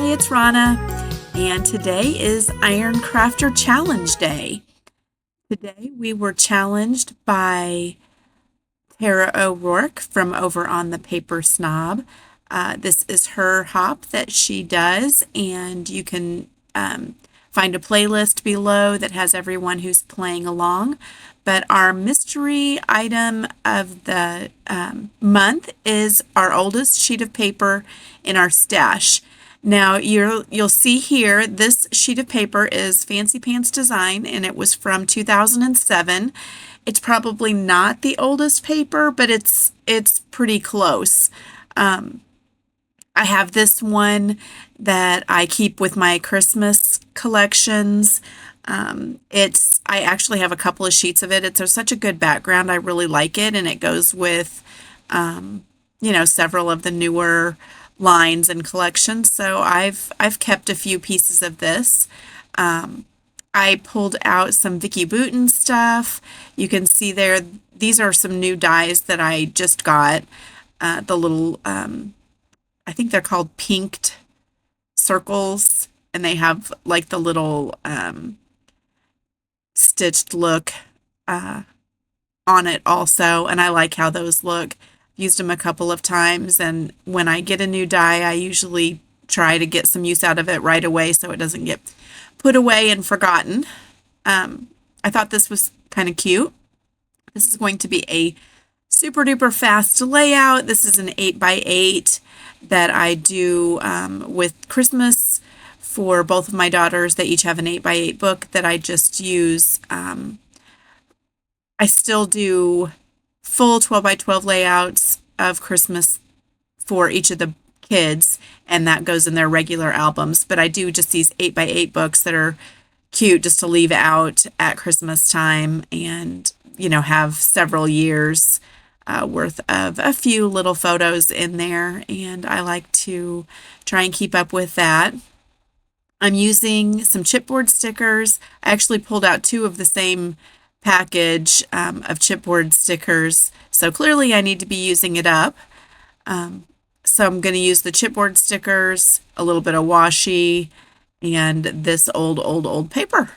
Hi, it's Rana, and today is Iron Crafter Challenge Day. Today we were challenged by Tara O'Rourke from over on the Paper Snob. This is her hop that she does, and you can find a playlist below that has everyone who's playing along. But our mystery item of the month is our oldest sheet of paper in our stash. Now you'll see here this sheet of paper is Fancy Pants Design, and it was from 2007. It's probably not the oldest paper, but it's pretty close. I have this one that I keep with my Christmas collections. I actually have a couple of sheets of it. It's such a good background. I really like it, and it goes with, several of the newer lines and collections. So I've kept a few pieces of this. I pulled out some Vicky Boutin stuff. You can see there, these are some new dies that I just got. The little, I think they're called pinked circles, and they have like the little stitched look on it also, and I like how those look. Used them a couple of times, and when I get a new die, I usually try to get some use out of it right away so it doesn't get put away and forgotten. I thought this was kind of cute. This is going to be a super duper fast layout. This is an 8x8 that I do with Christmas for both of my daughters. They each have an 8x8 book that I just use. I still do full 12x12 layouts of Christmas for each of the kids, and that goes in their regular albums. But I do just these 8x8 books that are cute just to leave out at Christmas time and, have several years worth of a few little photos in there. And I like to try and keep up with that. I'm using some chipboard stickers. I actually pulled out two of the same package of chipboard stickers, so clearly I need to be using it up. So I'm going to use the chipboard stickers, a little bit of washi, and this old paper.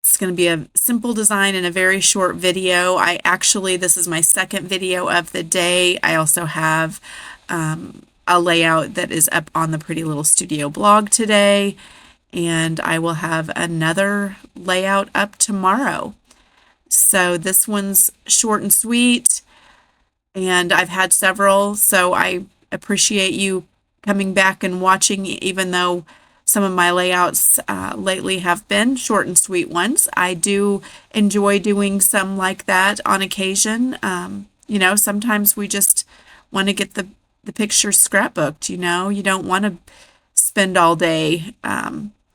It's going to be a simple design and a very short video. This is my second video of the day. I also have a layout that is up on the Pretty Little Studio blog today, and I will have another layout up tomorrow. So this one's short and sweet, and I've had several, so I appreciate you coming back and watching, even though some of my layouts lately have been short and sweet ones. I do enjoy doing some like that on occasion. Sometimes we just want to get the picture scrapbooked, you don't want to spend all day.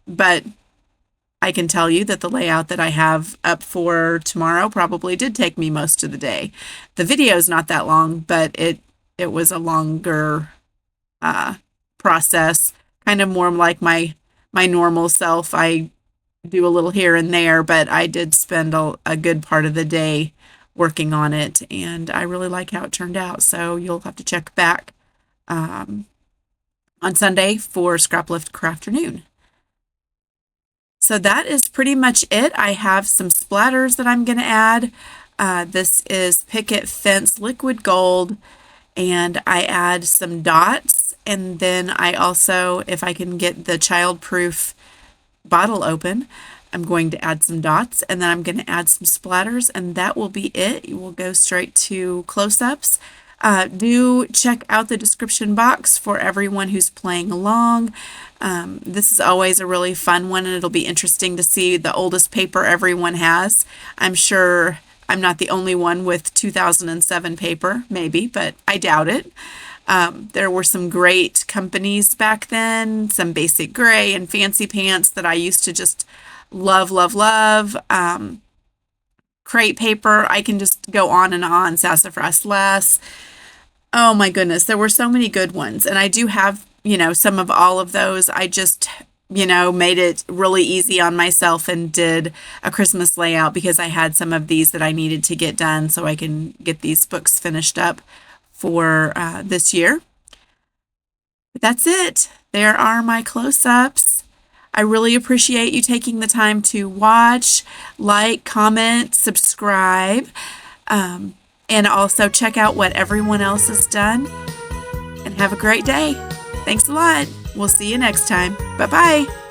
But I can tell you that the layout that I have up for tomorrow probably did take me most of the day. The video is not that long, but it was a longer process, kind of more like my normal self. I do a little here and there, but I did spend a good part of the day working on it, and I really like how it turned out. So you'll have to check back on Sunday for Scraplift Crafternoon. So that is pretty much it. I have some splatters that I'm going to add. This is Picket Fence Liquid Gold, and I add some dots, and then I also, if I can get the childproof bottle open, I'm going to add some dots, and then I'm going to add some splatters, and that will be it. You will go straight to close-ups. Do check out the description box for everyone who's playing along. This is always a really fun one, and it'll be interesting to see the oldest paper everyone has. I'm sure I'm not the only one with 2007 paper, maybe, but I doubt it. There were some great companies back then, some Basic Gray and Fancy Pants that I used to just love. Crate paper, I can just go on and on. Sassafras Less. Oh my goodness, there were so many good ones. And I do have, some of all of those. I just, made it really easy on myself and did a Christmas layout because I had some of these that I needed to get done so I can get these books finished up for this year. But that's it. there are my close-ups. I really appreciate you taking the time to watch, like, comment, subscribe, and also check out what everyone else has done. And have a great day. Thanks a lot. We'll see you next time. Bye-bye.